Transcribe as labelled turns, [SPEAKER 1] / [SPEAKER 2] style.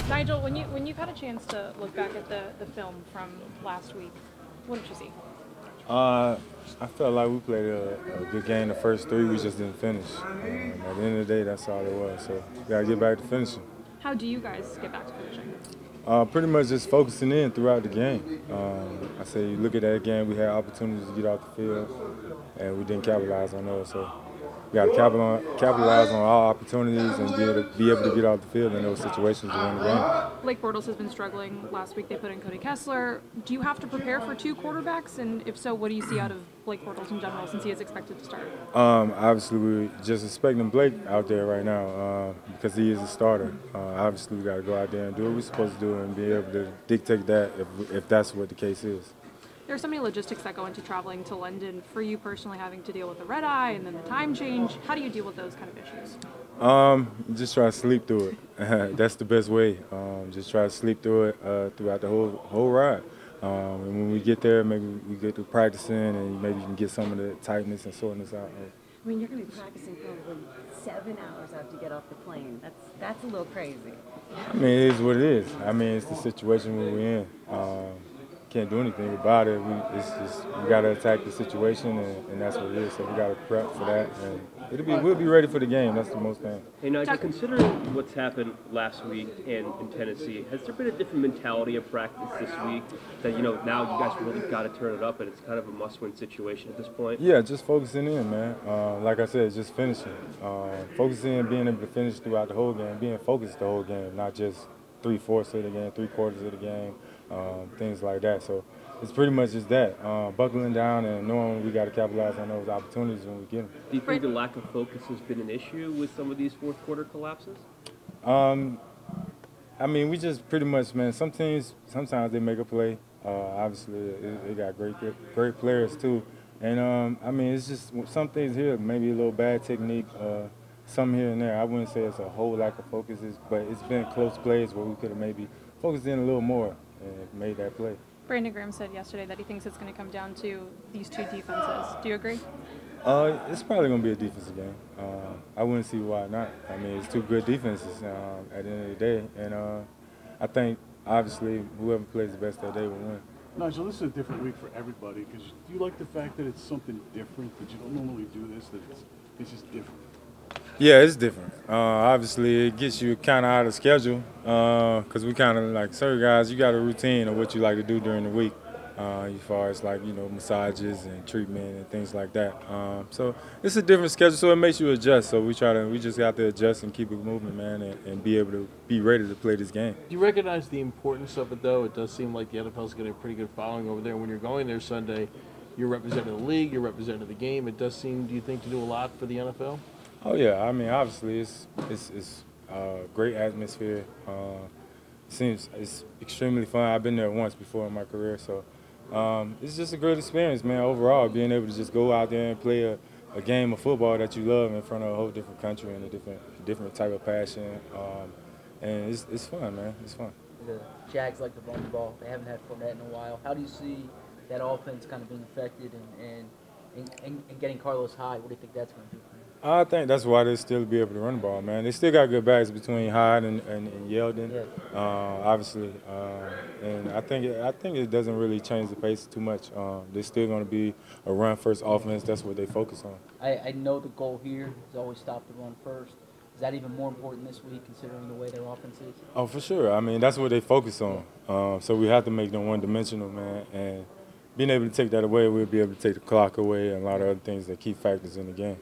[SPEAKER 1] Nigel, when you've had a chance to look back at the film from last week, what did you see?
[SPEAKER 2] I felt like we played a good game the first three. We just didn't finish. At the end of the day, that's all it was. So we got to get back to finishing.
[SPEAKER 1] How do you guys get back to finishing?
[SPEAKER 2] Pretty much just focusing in throughout the game. I say you look at that game, we had opportunities to get off the field, and we didn't capitalize on those. So we got to capitalize on all opportunities and be able to get off the field in those situations to win the game.
[SPEAKER 1] Blake Bortles has been struggling. Last week they put in Cody Kessler. Do you have to prepare for two quarterbacks? And if so, what do you see out of Blake Bortles in general since he is expected to start?
[SPEAKER 2] Obviously, we're just expecting Blake out there right now because he is a starter. Obviously, we got to go out there and do what we're supposed to do and be able to dictate that if that's what the case is.
[SPEAKER 1] There are so many logistics that go into traveling to London. For you personally, having to deal with the red eye and then the time change, how do you deal with those kind of issues?
[SPEAKER 2] Just try to sleep through it. That's the best way. Just try to sleep through it throughout the whole ride. And when we get there, maybe we get to practicing and maybe you can get some of the tightness and soreness out.
[SPEAKER 3] I mean, you're going to be practicing probably 7 hours after you get off the plane. That's a little crazy.
[SPEAKER 2] I mean, it is what it is. I mean, it's the situation we're in. Can't do anything about it. We got to attack the situation, and that's what it is. So we got to prep for that, and we'll be ready for the game. That's the most thing.
[SPEAKER 4] Hey, Nigel, considering what's happened last week in Tennessee, has there been a different mentality of practice this week that, now you guys really got to turn it up and it's kind of a must-win situation at this point?
[SPEAKER 2] Yeah, just focusing in, man. Like I said, just finishing. Focusing in, being able to finish throughout the whole game, being focused the whole game, not just 3/4 of the game, 3/4 of the game, things like that. So it's pretty much just that, buckling down and knowing we got to capitalize on those opportunities when we get them.
[SPEAKER 4] Do you think the lack of focus has been an issue with some of these fourth quarter collapses?
[SPEAKER 2] I mean, we just pretty much, man, some teams, sometimes they make a play. Obviously, they got great players too. And, I mean, it's just some things here, maybe a little bad technique, some here and there. I wouldn't say it's a whole lack of focus, but it's been close plays where we could have maybe focused in a little more and made that play.
[SPEAKER 1] Brandon Graham said yesterday that he thinks it's going to come down to these two defenses. Do you agree?
[SPEAKER 2] It's probably going to be a defensive game. I wouldn't see why not. I mean, it's two good defenses at the end of the day. And I think, obviously, whoever plays the best that day will win.
[SPEAKER 5] Nigel, this is a different week for everybody. Because do you like the fact that it's something different, that you don't normally do this, that it's just different?
[SPEAKER 2] Yeah, it's different. Obviously, it gets you kind of out of schedule because we kind of like, sorry guys, you got a routine of what you like to do during the week as far as like, massages and treatment and things like that. So it's a different schedule, so it makes you adjust. So we just got to adjust and keep it moving, man, and be able to be ready to play this game.
[SPEAKER 6] Do you recognize the importance of it, though? It does seem like the NFL's getting a pretty good following over there. When you're going there Sunday, you're representing the league, you're representing the game. It does seem, do you think, to do a lot for the NFL?
[SPEAKER 2] Oh yeah, I mean obviously it's a great atmosphere. It's extremely fun. I've been there once before in my career, so it's just a great experience, man. Overall, being able to just go out there and play a game of football that you love in front of a whole different country and a different type of passion, and it's fun, man. It's fun.
[SPEAKER 7] The Jags like to run the ball. They haven't had Fournette in a while. How do you see that offense kind of being affected and getting Carlos Hyde? What do you think that's going to do for him?
[SPEAKER 2] I think that's why they still be able to run the ball, man. They still got good backs between Hyde and Yeldon, obviously, and I think it doesn't really change the pace too much. They're still going to be a run-first offense. That's what they focus on.
[SPEAKER 7] I know the goal here is always stop the run first. Is that even more important this week, considering the way their offense is?
[SPEAKER 2] Oh, for sure. I mean, that's what they focus on. So we have to make them one-dimensional, man, and being able to take that away, we'll be able to take the clock away and a lot of other things that key factors in the game.